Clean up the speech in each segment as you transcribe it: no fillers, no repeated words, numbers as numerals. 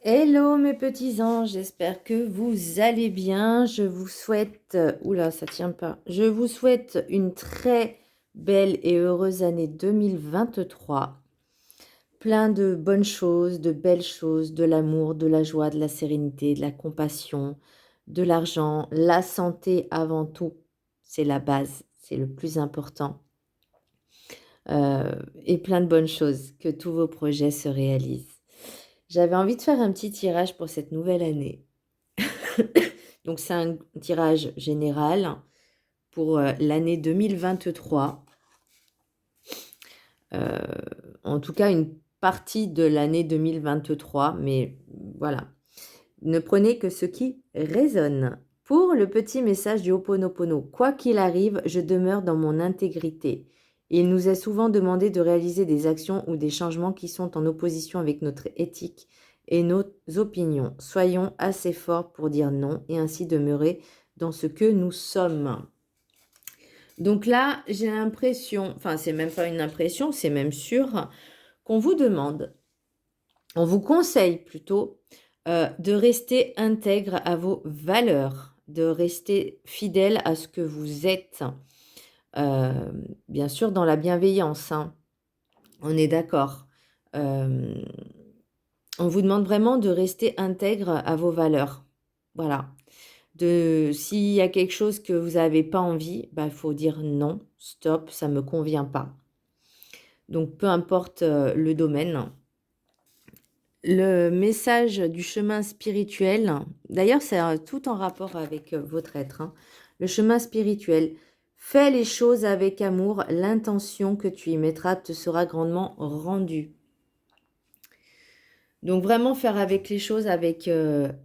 Hello mes petits anges, j'espère que vous allez bien. Je vous souhaite, oula, ça tient pas. Je vous souhaite une très belle et heureuse année 2023. Plein de bonnes choses, de belles choses, de l'amour, de la joie, de la sérénité, de la compassion, de l'argent, la santé avant tout. C'est la base, c'est le plus important. Et plein de bonnes choses, que tous vos projets se réalisent. J'avais envie de faire un petit tirage pour cette nouvelle année. Donc, c'est un tirage général pour l'année 2023. Euh, En tout cas, une partie de l'année 2023. Mais voilà. Ne prenez que ce qui résonne. Pour le petit message du Ho'oponopono, quoi qu'il arrive, je demeure dans mon intégrité. Il nous est souvent demandé de réaliser des actions ou des changements qui sont en opposition avec notre éthique et nos opinions. Soyons assez forts pour dire non et ainsi demeurer dans ce que nous sommes. Donc là, j'ai l'impression, enfin c'est même pas une impression, c'est même sûr, qu'on vous demande, on vous conseille plutôt de rester intègre à vos valeurs, de rester fidèle à ce que vous êtes. Bien sûr dans la bienveillance, hein. On est d'accord. Euh, on vous demande vraiment de rester intègre à vos valeurs. Voilà. S'il y a quelque chose que vous n'avez pas envie, bah, faut dire non, stop, ça ne me convient pas. Donc, peu importe le domaine. Le message du chemin spirituel, d'ailleurs, c'est tout en rapport avec votre être, hein. Le chemin spirituel, fais les choses avec amour, l'intention que tu y mettras te sera grandement rendue. Donc, vraiment faire avec les choses avec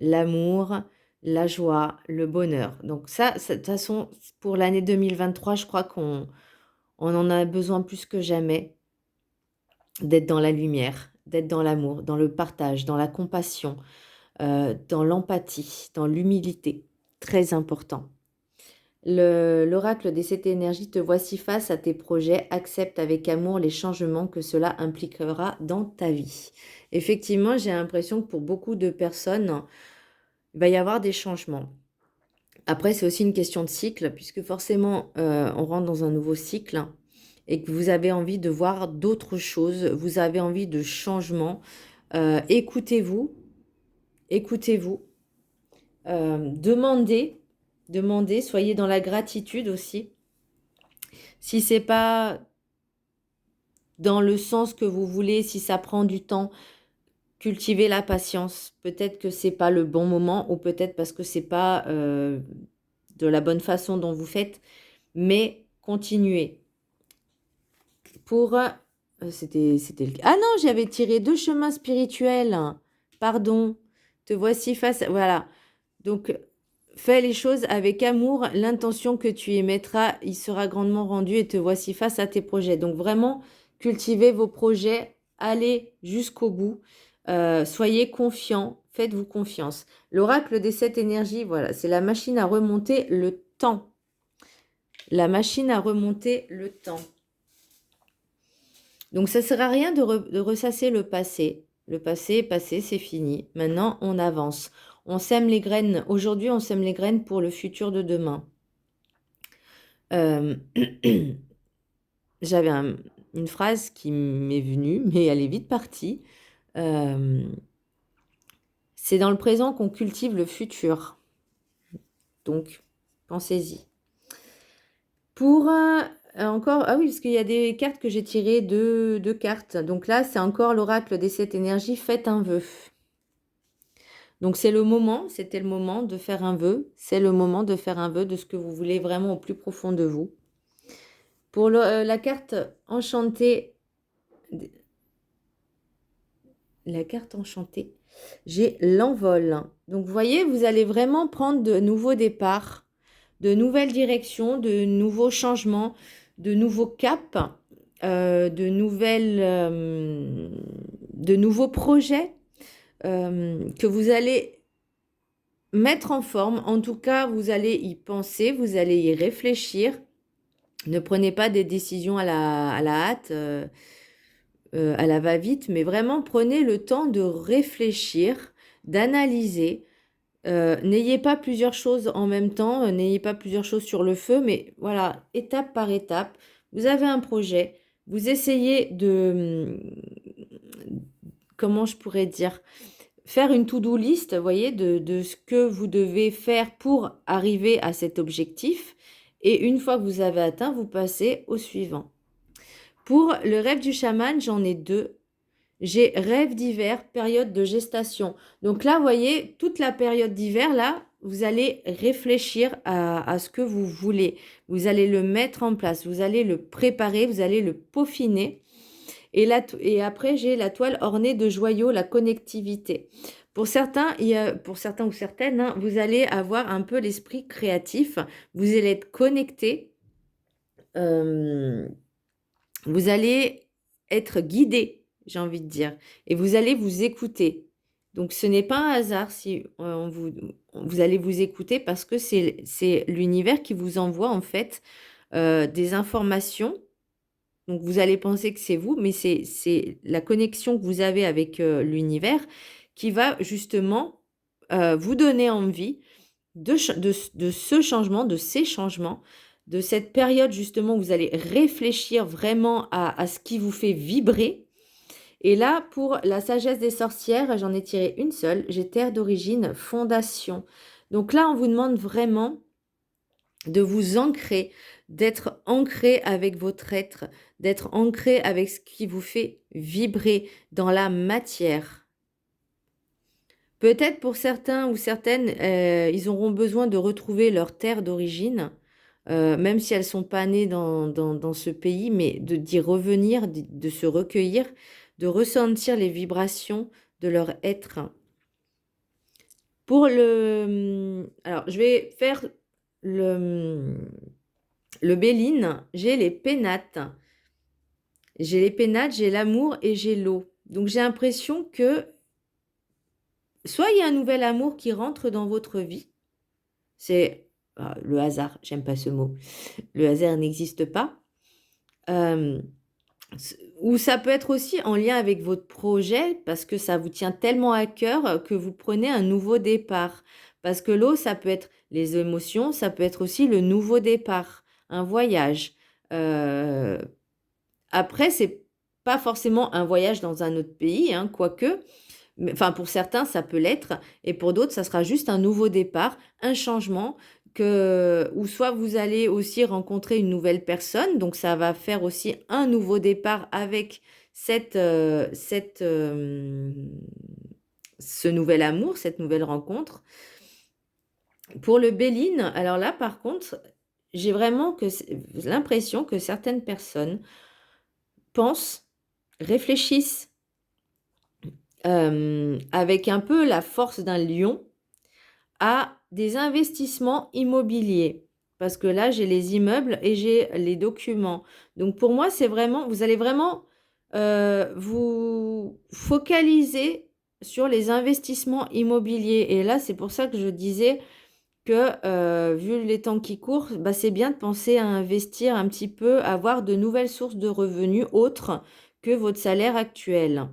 l'amour, la joie, le bonheur. Donc, ça, de toute façon, pour l'année 2023, je crois on en a besoin plus que jamais d'être dans la lumière, d'être dans l'amour, dans le partage, dans la compassion, dans l'empathie, dans l'humilité. Très important. L'oracle des sept énergies, te voici face à tes projets, accepte avec amour les changements que cela impliquera dans ta vie. Effectivement, j'ai l'impression que pour beaucoup de personnes, il va y avoir des changements. Après, c'est aussi une question de cycle, puisque forcément, on rentre dans un nouveau cycle et que vous avez envie de voir d'autres choses, vous avez envie de changements. Écoutez-vous, écoutez-vous, demandez, soyez dans la gratitude aussi. Si c'est pas dans le sens que vous voulez, si ça prend du temps, cultivez la patience. Peut-être que c'est pas le bon moment ou peut-être parce que c'est pas de la bonne façon dont vous faites, mais continuez. Pour c'était le... Ah non, j'avais tiré deux chemins spirituels. Pardon. Te voici face. Voilà. Donc fais les choses avec amour, l'intention que tu y mettras, il sera grandement rendu et te voici face à tes projets. Donc vraiment, cultivez vos projets, allez jusqu'au bout, soyez confiants, faites-vous confiance. L'oracle des sept énergies, voilà, c'est la machine à remonter le temps. La machine à remonter le temps. Donc ça ne sert à rien de ressasser le passé. Le passé est passé, c'est fini. Maintenant, on avance. On sème les graines. Aujourd'hui, on sème les graines pour le futur de demain. Euh, J'avais une phrase qui m'est venue, mais elle est vite partie. Euh, c'est dans le présent qu'on cultive le futur. Donc, pensez-y. Pour encore, ah oui, parce qu'il y a des cartes que j'ai tirées, deux cartes. Donc là, c'est encore l'oracle des sept énergies. Faites un vœu. Donc c'est le moment, c'était le moment de faire un vœu. C'est le moment de faire un vœu de ce que vous voulez vraiment au plus profond de vous. Pour la carte enchantée, j'ai l'envol. Donc vous voyez, vous allez vraiment prendre de nouveaux départs, de nouvelles directions, de nouveaux changements, de nouveaux caps, de nouveaux projets que vous allez mettre en forme. En tout cas, vous allez y penser, vous allez y réfléchir. Ne prenez pas des décisions à la hâte, à la va-vite, mais vraiment prenez le temps de réfléchir, d'analyser. N'ayez pas plusieurs choses en même temps, n'ayez pas plusieurs choses sur le feu, mais voilà, étape par étape, vous avez un projet, vous essayez de, comment je pourrais dire, faire une to-do list, vous voyez, de ce que vous devez faire pour arriver à cet objectif. Et une fois que vous avez atteint, vous passez au suivant. Pour le rêve du chaman, j'en ai deux. J'ai rêve d'hiver, période de gestation. Donc là, vous voyez, toute la période d'hiver, là, vous allez réfléchir à ce que vous voulez. Vous allez le mettre en place, vous allez le préparer, vous allez le peaufiner. Et après, j'ai la toile ornée de joyaux, la connectivité. Pour certains, pour certains ou certaines, hein, vous allez avoir un peu l'esprit créatif. Vous allez être connecté. Vous allez être guidé, j'ai envie de dire. Et vous allez vous écouter. Donc, ce n'est pas un hasard si vous allez vous écouter parce que c'est l'univers qui vous envoie en fait des informations. Donc, vous allez penser que c'est vous, mais c'est la connexion que vous avez avec l'univers qui va justement vous donner envie de ce changement, de ces changements, de cette période justement où vous allez réfléchir vraiment à ce qui vous fait vibrer. Et là, pour la sagesse des sorcières, j'en ai tiré une seule. J'ai terre d'origine, fondation. Donc là, on vous demande vraiment de vous ancrer, d'être ancré avec votre être, d'être ancré avec ce qui vous fait vibrer dans la matière. Peut-être pour certains ou certaines, ils auront besoin de retrouver leur terre d'origine, même si elles ne sont pas nées dans ce pays, mais d'y revenir, de se recueillir, de ressentir les vibrations de leur être. Pour alors, je vais faire le Béline, j'ai les pénates. J'ai les pénates, j'ai l'amour et j'ai l'eau. Donc, j'ai l'impression que soit il y a un nouvel amour qui rentre dans votre vie, c'est le hasard, j'aime pas ce mot, le hasard n'existe pas, ou ça peut être aussi en lien avec votre projet, parce que ça vous tient tellement à cœur que vous prenez un nouveau départ. Parce que l'eau, ça peut être les émotions, ça peut être aussi le nouveau départ, un voyage. Après, c'est pas forcément un voyage dans un autre pays, hein, quoique. Enfin, pour certains, ça peut l'être, et pour d'autres, ça sera juste un nouveau départ, un changement, ou soit vous allez aussi rencontrer une nouvelle personne, donc ça va faire aussi un nouveau départ avec ce nouvel amour, cette nouvelle rencontre. Pour le Béline, alors là, par contre, j'ai vraiment l'impression que certaines personnes pensent, réfléchissent, avec un peu la force d'un lion, à des investissements immobiliers. Parce que là, j'ai les immeubles et j'ai les documents. Donc pour moi, c'est vraiment, vous allez vraiment vous focaliser sur les investissements immobiliers. Et là, c'est pour ça que je disais que vu les temps qui courent, bah, c'est bien de penser à investir un petit peu, à avoir de nouvelles sources de revenus autres que votre salaire actuel.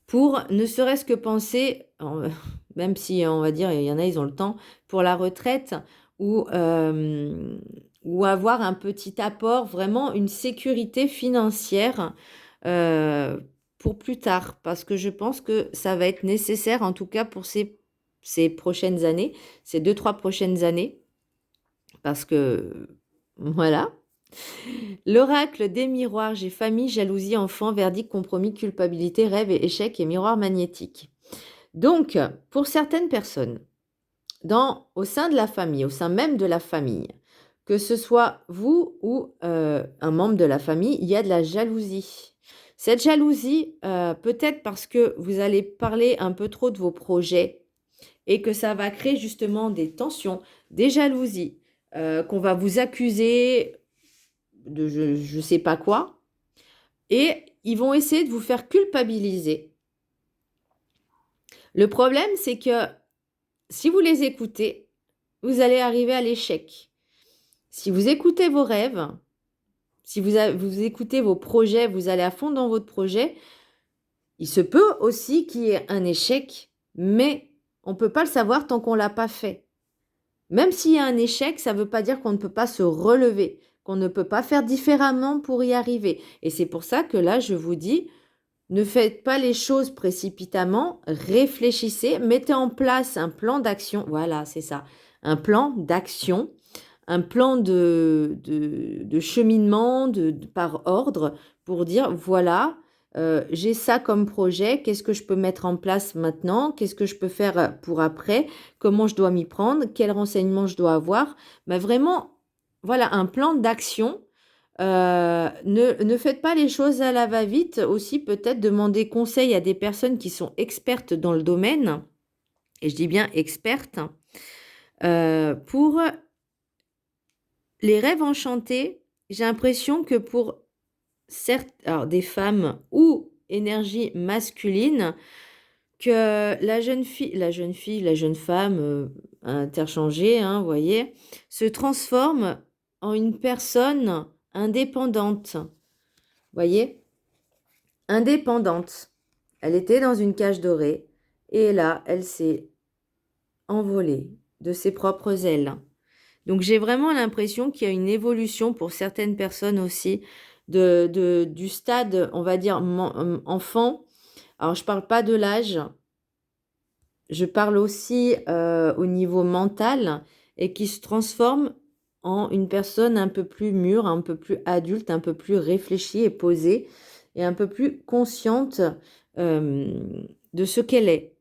Pour ne serait-ce que penser, même si on va dire, il y en a, ils ont le temps, pour la retraite ou avoir un petit apport, vraiment une sécurité financière pour plus tard. Parce que je pense que ça va être nécessaire, en tout cas pour ces prochaines années, ces 2-3 prochaines années. Parce que, voilà. L'oracle des miroirs, j'ai famille, jalousie, enfant, verdict, compromis, culpabilité, rêve et échec et miroir magnétique. Donc, pour certaines personnes, au sein de la famille, au sein même de la famille, que ce soit vous ou un membre de la famille, il y a de la jalousie. Cette jalousie, peut-être parce que vous allez parler un peu trop de vos projets et que ça va créer justement des tensions, des jalousies, qu'on va vous accuser de je ne sais pas quoi, et ils vont essayer de vous faire culpabiliser. Le problème, c'est que si vous les écoutez, vous allez arriver à l'échec. Si vous écoutez vos rêves, si vous écoutez vos projets, vous allez à fond dans votre projet, Il se peut aussi qu'il y ait un échec, mais on ne peut pas le savoir tant qu'on ne l'a pas fait. Même s'il y a un échec, ça ne veut pas dire qu'on ne peut pas se relever, qu'on ne peut pas faire différemment pour y arriver. Et c'est pour ça que là, je vous dis, ne faites pas les choses précipitamment, réfléchissez, mettez en place un plan d'action. Voilà, c'est ça. Un plan d'action, un plan de cheminement par ordre pour dire, voilà, j'ai ça comme projet, qu'est-ce que je peux mettre en place maintenant, qu'est-ce que je peux faire pour après, comment je dois m'y prendre, quels renseignements je dois avoir. Mais vraiment, voilà, un plan d'action. Ne faites pas les choses à la va-vite. Aussi, peut-être demander conseil à des personnes qui sont expertes dans le domaine, et je dis bien expertes, pour les rêves enchantés. J'ai l'impression que pour alors des femmes ou énergie masculine, que la jeune femme interchangée, hein, vous voyez, se transforme en une personne indépendante. Voyez, indépendante. Elle était dans une cage dorée et là, elle s'est envolée de ses propres ailes. Donc j'ai vraiment l'impression qu'il y a une évolution pour certaines personnes aussi du stade, on va dire, enfant. Alors je ne parle pas de l'âge, je parle aussi au niveau mental et qui se transforme en une personne un peu plus mûre, un peu plus adulte, un peu plus réfléchie et posée et un peu plus consciente de ce qu'elle est.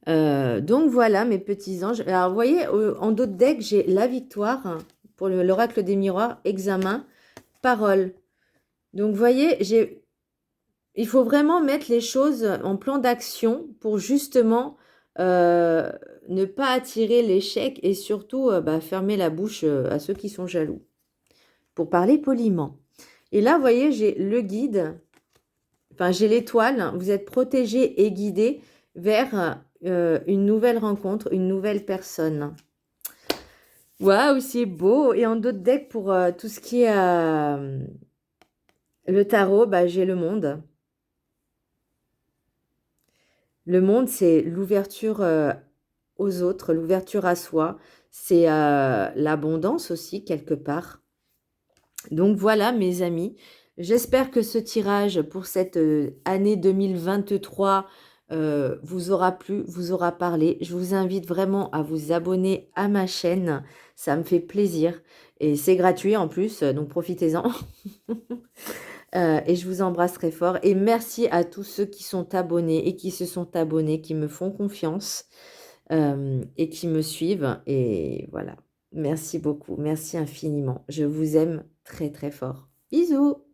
Donc voilà mes petits anges. Alors vous voyez, en dos de deck, j'ai la victoire pour l'oracle des miroirs, examen, parole. Donc vous voyez, il faut vraiment mettre les choses en plan d'action pour justement ne pas attirer l'échec et surtout fermer la bouche à ceux qui sont jaloux. Pour parler poliment. Et là, vous voyez, j'ai le guide, enfin j'ai l'étoile, vous êtes protégé et guidé vers une nouvelle rencontre, une nouvelle personne. Waouh, c'est beau. Et en d'autres decks, pour tout ce qui est le tarot, j'ai le monde. Le monde, c'est l'ouverture aux autres, l'ouverture à soi. C'est l'abondance aussi, quelque part. Donc voilà, mes amis. J'espère que ce tirage pour cette année 2023 vous aura plu, vous aura parlé. Je vous invite vraiment à vous abonner à ma chaîne. Ça me fait plaisir. Et c'est gratuit en plus, donc profitez-en. Et je vous embrasse très fort. Et merci à tous ceux qui sont abonnés et qui se sont abonnés, qui me font confiance et qui me suivent. Et voilà. Merci beaucoup. Merci infiniment. Je vous aime très très fort. Bisous!